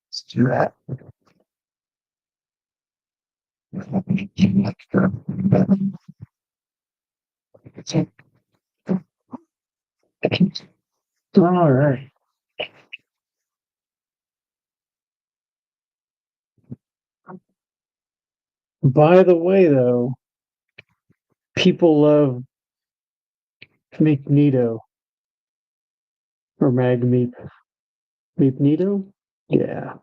Let's do that. All right. By the way, though, people love Magneto or Magmeep. Magneto? Yeah,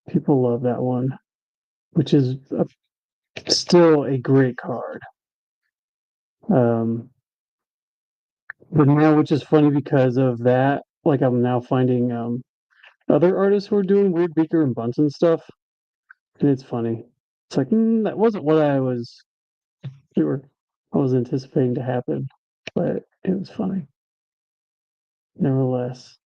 people love that one, which is still a great card. Um, but now, which is funny because of that, like I'm now finding other artists who are doing weird Beaker and Bunsen stuff, and it's funny. It's like that wasn't what we were, I was anticipating to happen, but it was funny nevertheless.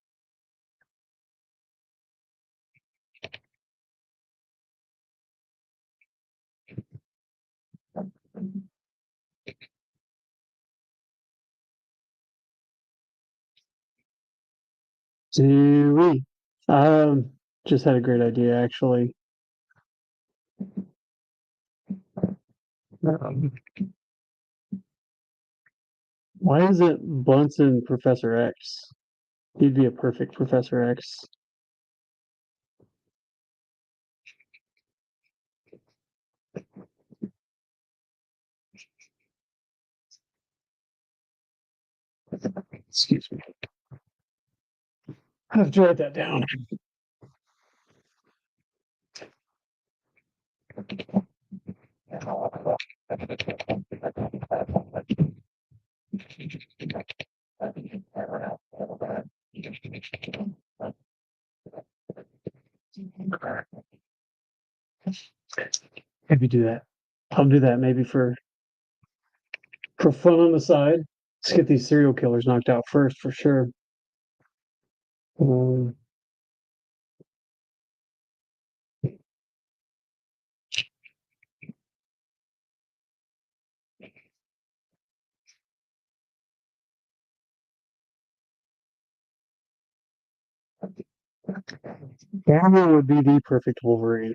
Do we? Just had a great idea actually. Um, why is it Bunsen Professor X? He'd be a perfect Professor X. Excuse me. I have to write that down. Maybe do that. I'll do that maybe for fun on the side. Let's get these serial killers knocked out first for sure. Um, Cameron would be the perfect Wolverine.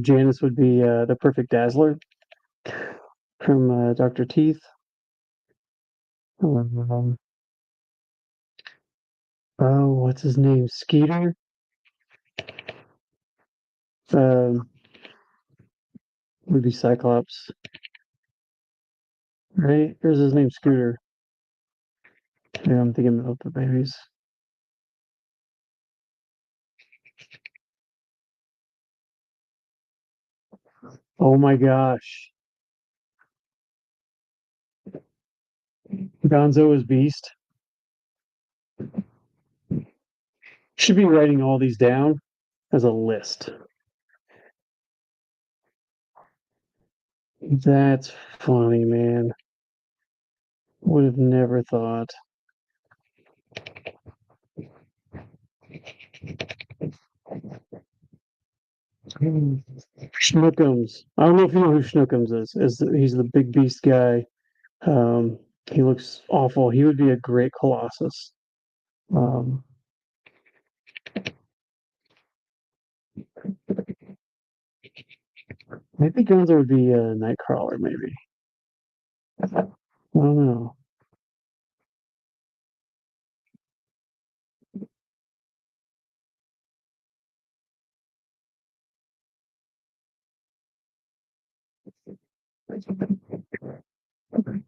Janice would be the perfect Dazzler from Dr. Teeth. Um, oh, what's his name? Skeeter. Um, would be Cyclops, right? Or is his name Scooter? Yeah, I'm thinking of the babies. Oh my gosh, Gonzo is Beast. Should be writing all these down as a list. That's funny, man. Would have never thought. Schnookums. I don't know if you know who Schnookums is. He's the big beast guy. Um, he looks awful. He would be a great Colossus. Um, maybe Gonzo would be a Nightcrawler. Maybe I don't know.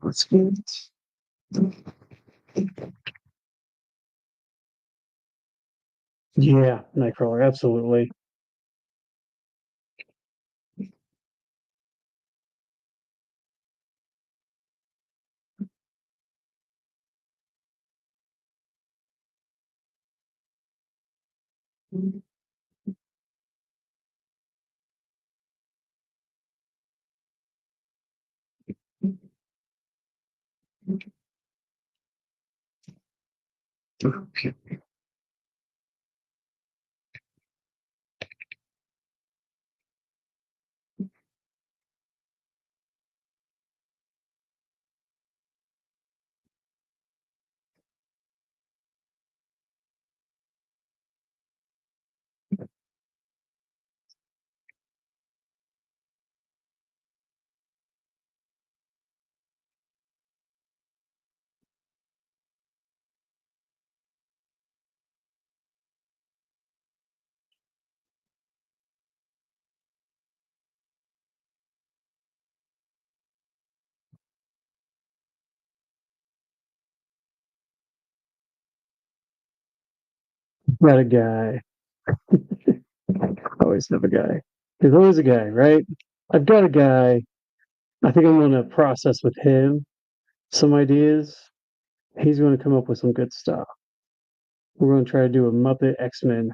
Let's get. Yeah, Nightcrawler. Absolutely. Got a guy. Always have a guy. There's always a guy, right? I've got a guy. I think I'm going to process with him some ideas. He's going to come up with some good stuff. We're going to try to do a Muppet X-Men.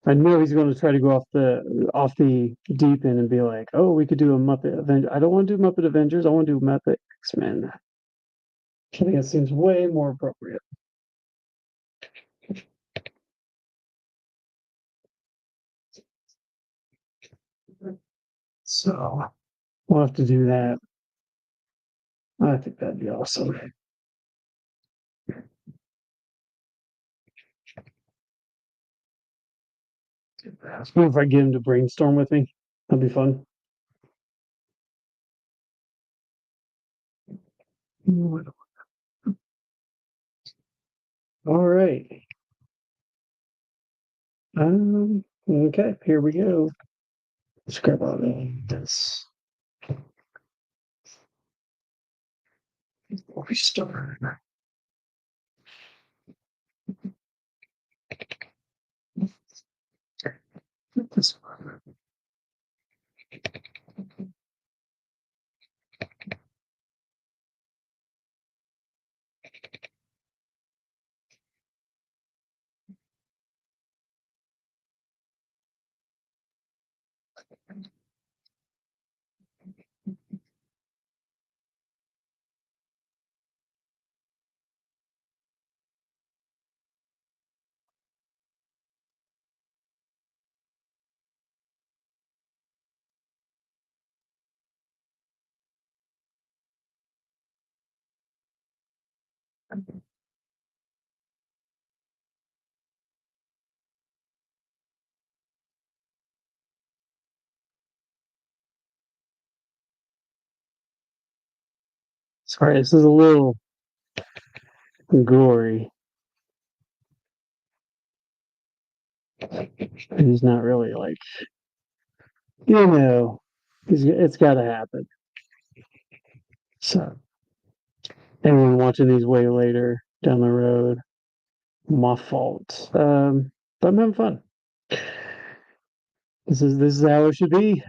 I know he's going to try to go off the deep end and be like, "Oh, we could do a Muppet Avenger." I don't want to do Muppet Avengers. I want to do Muppet X-Men. I think that seems way more appropriate. So we'll have to do that. I think that'd be awesome. What if I get him to brainstorm with me? That'd be fun. All right. Okay, here we go. Let's grab all this. We start. This one. Sorry, this is a little gory. He's not really like, it's got to happen. So, anyone watching these way later down the road, my fault. But I'm having fun. This is how it should be.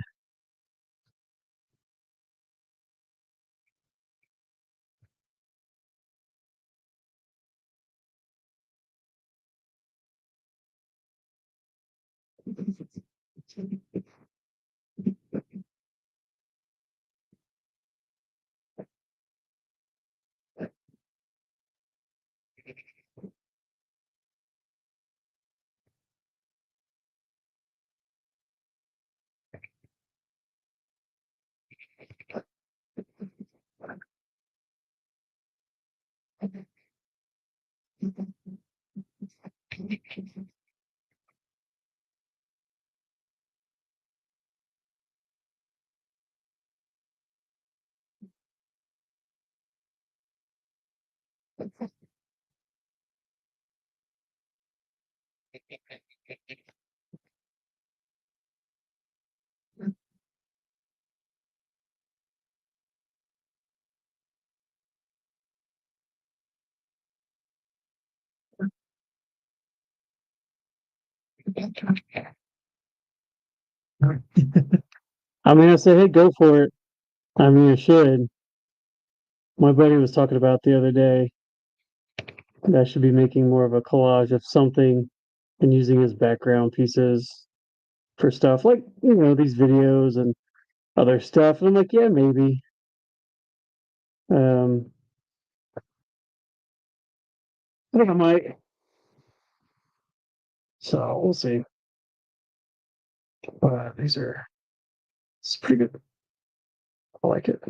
I mean, I said, hey, go for it. I mean, I should. My buddy was talking about the other day that I should be making more of a collage of something and using as background pieces for stuff like, these videos and other stuff. And I'm like, yeah, maybe. Um, I think I might. So we'll see. But it's pretty good. I like it.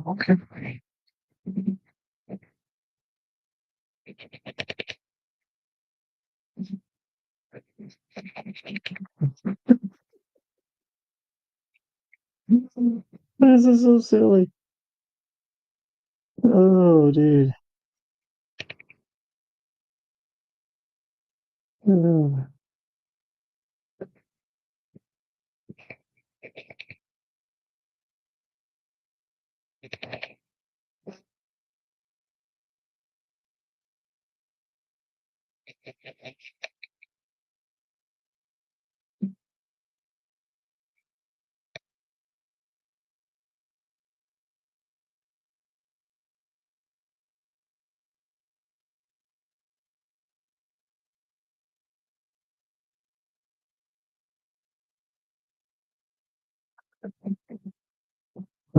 Okay. This is so silly. Oh, dude. Oh.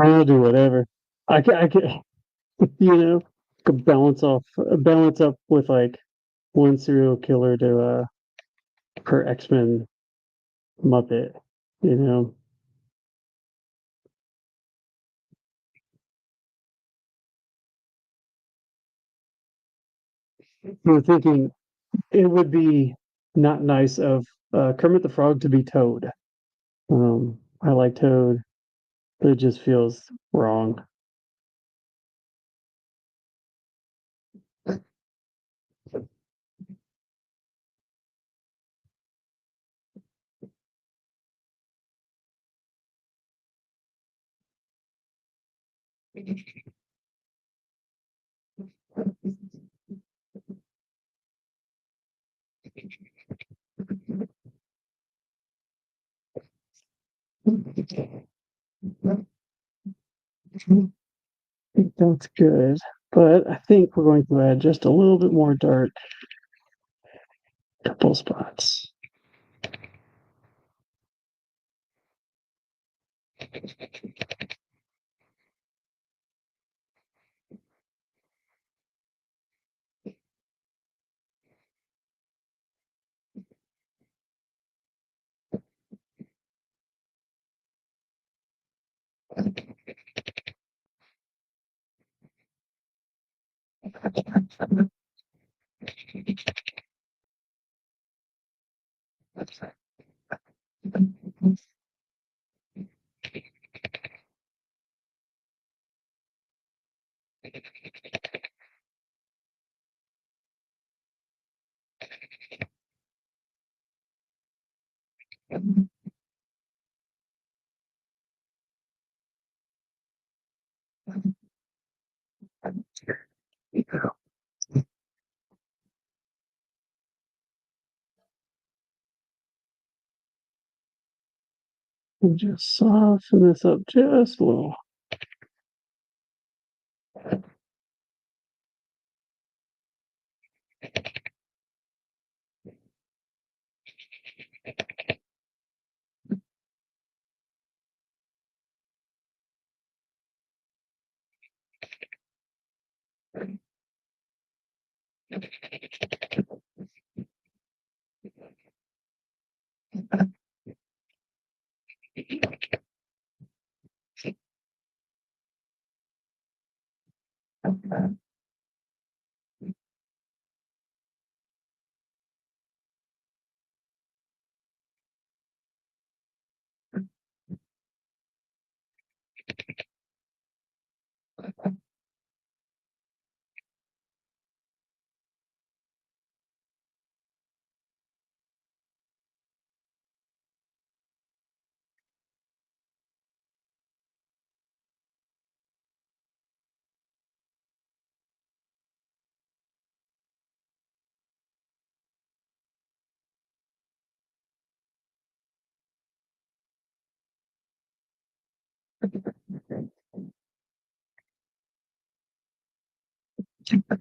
I'll do whatever. I can, you know, could balance up with like one serial killer to per X-Men Muppet, you know. We're thinking it would be not nice of Kermit the Frog to be Toad. I like Toad, but it just feels wrong. That's good, but I think we're going to add just a little bit more dark. Couple spots. And just soften this up just a little.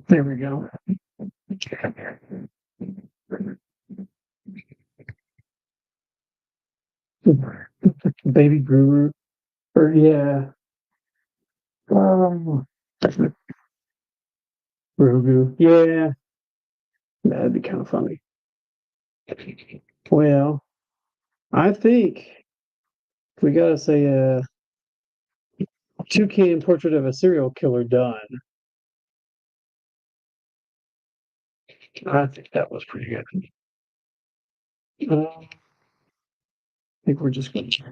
There we go. Baby Groot. Or yeah. Um, Grogu. Yeah. That'd be kind of funny. Well, I think we gotta say Toucan Portrait of a Serial Killer done. I think that was pretty good. I think we're just going to.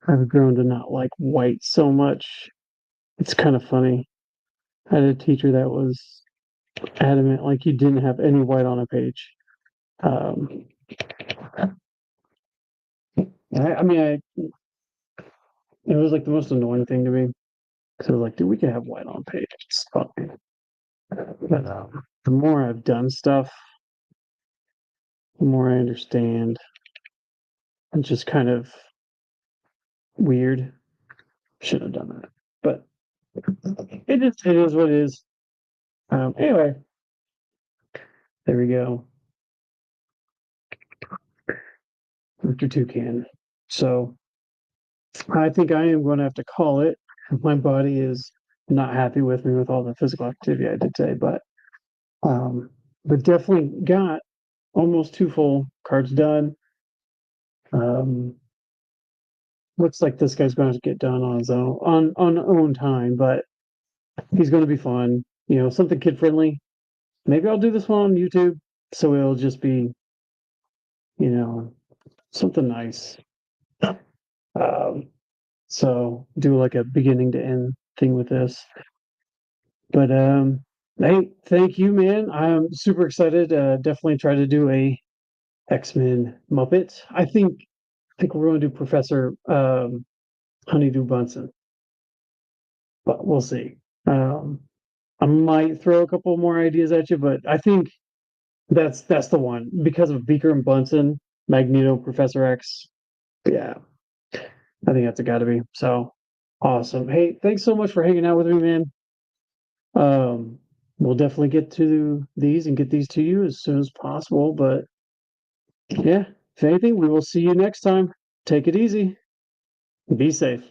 I've grown to not like white so much. It's kind of funny. I had a teacher that was adamant, like you didn't have any white on a page. Um, I mean, it was like the most annoying thing to me because I was like, dude, we can have white on page. It's fine. But the more I've done stuff, the more I understand. It's just kind of weird. Should have done that, but it is what it is. Anyway, there we go. Mr. Toucan. So I think I am going to have to call it. My body is not happy with me with all the physical activity I did today, um, but definitely got almost two full cards done. Um, looks like this guy's going to get done on his own on own time, but he's going to be fun. You know, something kid friendly. maybe I'll do this one on YouTube, so it'll just be, something nice. So do like a beginning to end thing with this. But hey, thank you, man. I'm super excited. Definitely try to do a X-Men Muppet. I think we're going to do Professor Honeydew Bunsen, but we'll see. Um, I might throw a couple more ideas at you, but I think that's the one because of Beaker and Bunsen, Magneto, Professor X. Yeah, I think that's got to be so awesome. Hey, thanks so much for hanging out with me, man. Um, we'll definitely get to these and get these to you as soon as possible. But yeah, if anything, we will see you next time. Take it easy. Be safe.